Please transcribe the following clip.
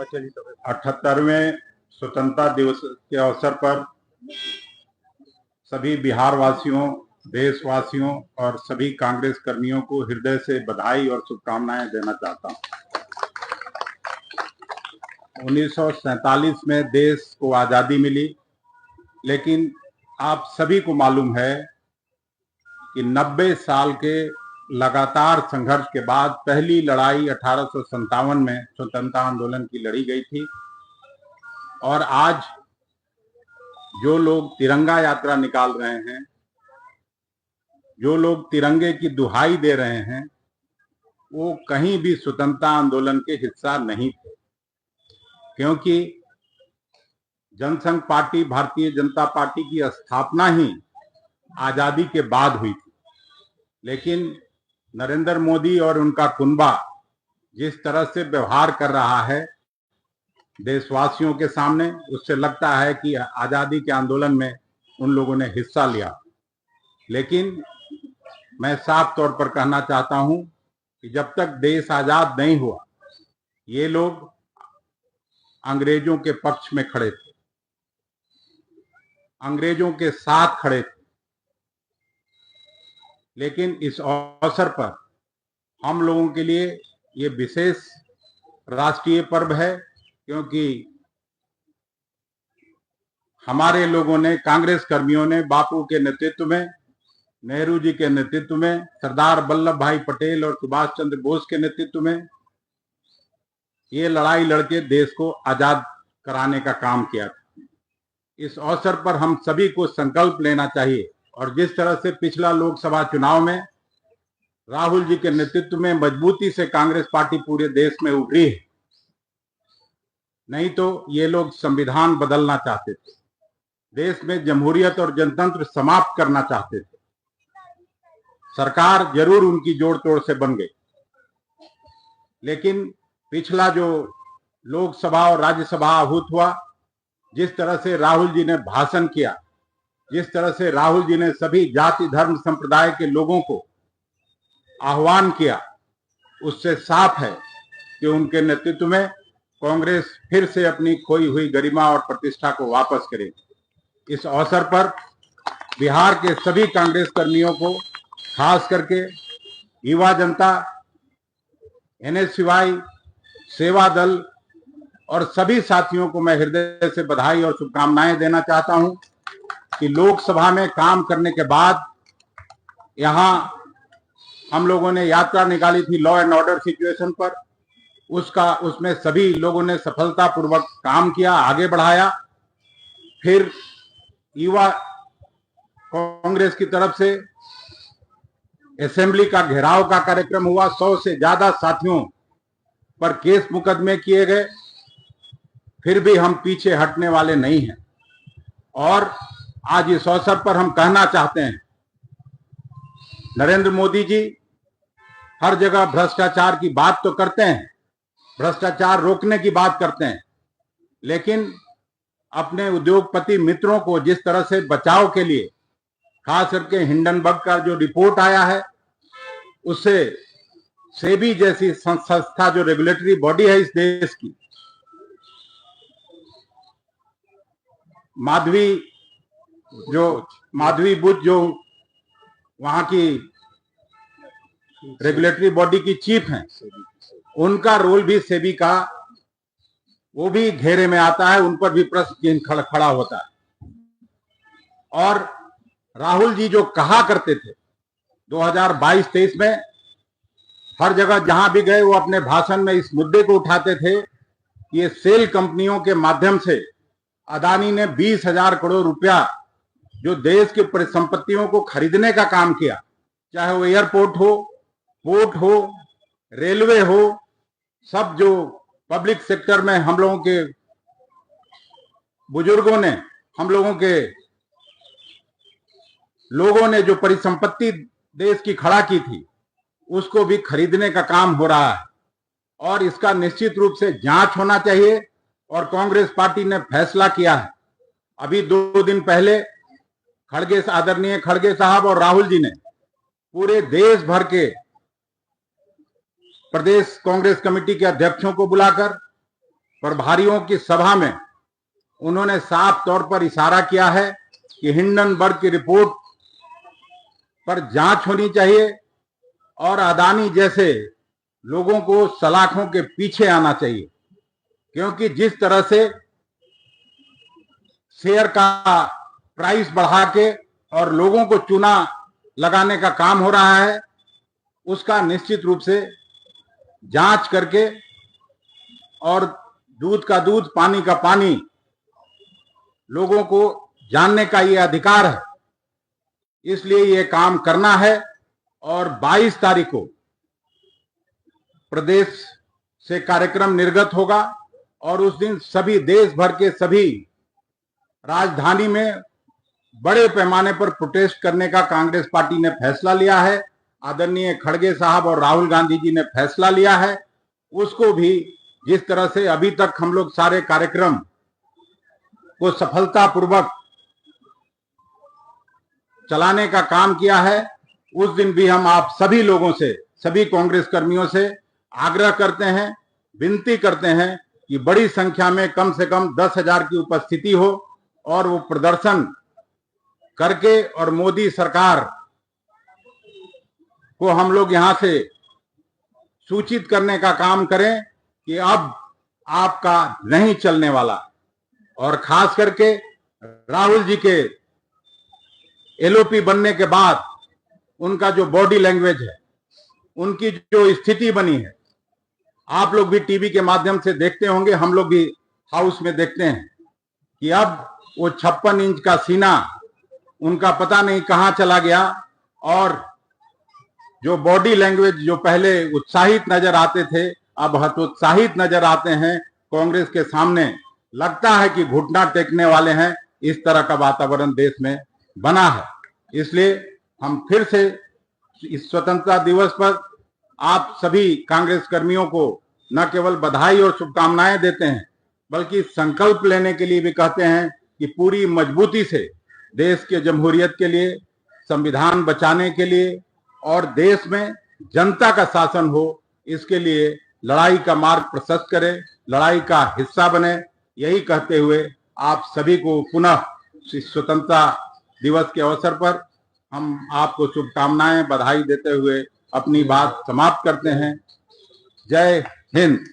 78वें स्वतंत्रता दिवस के अवसर पर सभी बिहार वासियों, देशवासियों और सभी कांग्रेस कर्मियों को हृदय से बधाई और शुभकामनाएं देना चाहता हूं। 1947 में देश को आजादी मिली, लेकिन आप सभी को मालूम है कि 90 साल के लगातार संघर्ष के बाद पहली लड़ाई 1857 में स्वतंत्रता आंदोलन की लड़ी गई थी। और आज जो लोग तिरंगा यात्रा निकाल रहे हैं, जो लोग तिरंगे की दुहाई दे रहे हैं, वो कहीं भी स्वतंत्रता आंदोलन के हिस्सा नहीं थे, क्योंकि जनसंघ पार्टी, भारतीय जनता पार्टी की स्थापना ही आजादी के बाद हुई थी। लेकिन नरेंद्र मोदी और उनका कुनबा जिस तरह से व्यवहार कर रहा है देशवासियों के सामने, उससे लगता है कि आजादी के आंदोलन में उन लोगों ने हिस्सा लिया। लेकिन मैं साफ तौर पर कहना चाहता हूं कि जब तक देश आजाद नहीं हुआ, ये लोग अंग्रेजों के पक्ष में खड़े थे, अंग्रेजों के साथ खड़े थे। लेकिन इस अवसर पर हम लोगों के लिए ये विशेष राष्ट्रीय पर्व है, क्योंकि हमारे लोगों ने, कांग्रेस कर्मियों ने बापू के नेतृत्व में, नेहरू जी के नेतृत्व में, सरदार वल्लभ भाई पटेल और सुभाष चंद्र बोस के नेतृत्व में ये लड़ाई लड़के देश को आजाद कराने का काम किया था। इस अवसर पर हम सभी को संकल्प लेना चाहिए, और जिस तरह से पिछला लोकसभा चुनाव में राहुल जी के नेतृत्व में मजबूती से कांग्रेस पार्टी पूरे देश में उभरी है, नहीं तो ये लोग संविधान बदलना चाहते थे, देश में जमहूरियत और जनतंत्र समाप्त करना चाहते थे। सरकार जरूर उनकी जोड़ तोड़ से बन गई, लेकिन पिछला जो लोकसभा और राज्यसभा आहूत हुआ, जिस तरह से राहुल जी ने भाषण किया, जिस तरह से राहुल जी ने सभी जाति धर्म संप्रदाय के लोगों को आह्वान किया, उससे साफ है कि उनके नेतृत्व में कांग्रेस फिर से अपनी खोई हुई गरिमा और प्रतिष्ठा को वापस करेगी। इस अवसर पर बिहार के सभी कांग्रेस कर्मियों को, खास करके युवा जनता, NSY, सेवा दल और सभी साथियों को मैं हृदय से बधाई और शुभकामनाएं देना चाहता हूं कि लोकसभा में काम करने के बाद यहां हम लोगों ने यात्रा निकाली थी लॉ एंड ऑर्डर सिचुएशन पर, उसमें सभी लोगों ने सफलतापूर्वक काम किया, आगे बढ़ाया। फिर युवा कांग्रेस की तरफ से असेंबली का घेराव का कार्यक्रम हुआ, 100 से ज्यादा साथियों पर केस मुकदमे किए गए। फिर भी हम पीछे हटने वाले नहीं हैं, और आज इस अवसर पर हम कहना चाहते हैं, नरेंद्र मोदी जी हर जगह भ्रष्टाचार की बात तो करते हैं, भ्रष्टाचार रोकने की बात करते हैं, लेकिन अपने उद्योगपति मित्रों को जिस तरह से बचाव के लिए, खास करके हिंडनबर्ग का जो रिपोर्ट आया है, उससे सेबी जैसी संस्था जो रेगुलेटरी बॉडी है इस देश की, माधवी बुच जो वहां की रेगुलेटरी बॉडी की चीफ हैं, उनका रोल भी सेबी का वो भी घेरे में आता है, उन पर भी प्रश्न चिन्ह खड़ा होता है। और राहुल जी जो कहा करते थे 2022-23 में, हर जगह जहां भी गए वो अपने भाषण में इस मुद्दे को उठाते थे कि ये सेल कंपनियों के माध्यम से अदानी ने 20,000 करोड़ रुपया जो देश की परिसंपत्तियों को खरीदने का काम किया, चाहे वो एयरपोर्ट हो, पोर्ट हो, रेलवे हो, सब जो पब्लिक सेक्टर में हम लोगों के बुजुर्गों ने, हम लोगों के लोगों ने जो परिसंपत्ति देश की खड़ा की थी, उसको भी खरीदने का काम हो रहा है। और इसका निश्चित रूप से जांच होना चाहिए, और कांग्रेस पार्टी ने फैसला किया है। अभी 2 दिन पहले आदरणीय खड़गे साहब और राहुल जी ने पूरे देश भर के प्रदेश कांग्रेस कमेटी के अध्यक्षों को बुलाकर प्रभारियों की सभा में उन्होंने साफ तौर पर इशारा किया है कि हिंडनबर्ग की रिपोर्ट पर जांच होनी चाहिए और अदानी जैसे लोगों को सलाखों के पीछे आना चाहिए, क्योंकि जिस तरह से शेयर का प्राइस बढ़ा के और लोगों को चूना लगाने का काम हो रहा है, उसका निश्चित रूप से जांच करके, और दूध का दूध पानी का पानी लोगों को जानने का ये अधिकार है, इसलिए ये काम करना है। और 22 तारीख को प्रदेश से कार्यक्रम निर्गत होगा और उस दिन सभी देश भर के सभी राजधानी में बड़े पैमाने पर प्रोटेस्ट करने का कांग्रेस पार्टी ने फैसला लिया है। आदरणीय खड़गे साहब और राहुल गांधी जी ने फैसला लिया है, उसको भी जिस तरह से अभी तक हम लोग सारे कार्यक्रम को सफलतापूर्वक चलाने का काम किया है, उस दिन भी हम आप सभी लोगों से, सभी कांग्रेस कर्मियों से आग्रह करते हैं, विनती करते हैं कि बड़ी संख्या में कम से कम 10,000 की उपस्थिति हो और वो प्रदर्शन करके और मोदी सरकार को हम लोग यहां से सूचित करने का काम करें कि अब आपका नहीं चलने वाला। और खास करके राहुल जी के एलओपी बनने के बाद उनका जो बॉडी लैंग्वेज है, उनकी जो स्थिति बनी है, आप लोग भी टीवी के माध्यम से देखते होंगे, हम लोग भी हाउस में देखते हैं कि अब वो 56 इंच का सीना उनका पता नहीं कहां चला गया, और जो बॉडी लैंग्वेज जो पहले उत्साहित नजर आते थे, अब हतोत्साहित नजर आते हैं। कांग्रेस के सामने लगता है कि घुटना टेकने वाले हैं। इस तरह का वातावरण देश में बना है। इसलिए हम फिर से इस स्वतंत्रता दिवस पर आप सभी कांग्रेस कर्मियों को न केवल बधाई और शुभकामनाएं देते हैं, बल्कि संकल्प लेने के लिए भी कहते हैं कि पूरी मजबूती से देश के जमहूरियत के लिए, संविधान बचाने के लिए और देश में जनता का शासन हो, इसके लिए लड़ाई का मार्ग प्रशस्त करें, लड़ाई का हिस्सा बने। यही कहते हुए आप सभी को पुनः स्वतंत्रता दिवस के अवसर पर हम आपको शुभकामनाएं, बधाई देते हुए अपनी बात समाप्त करते हैं। जय हिंद।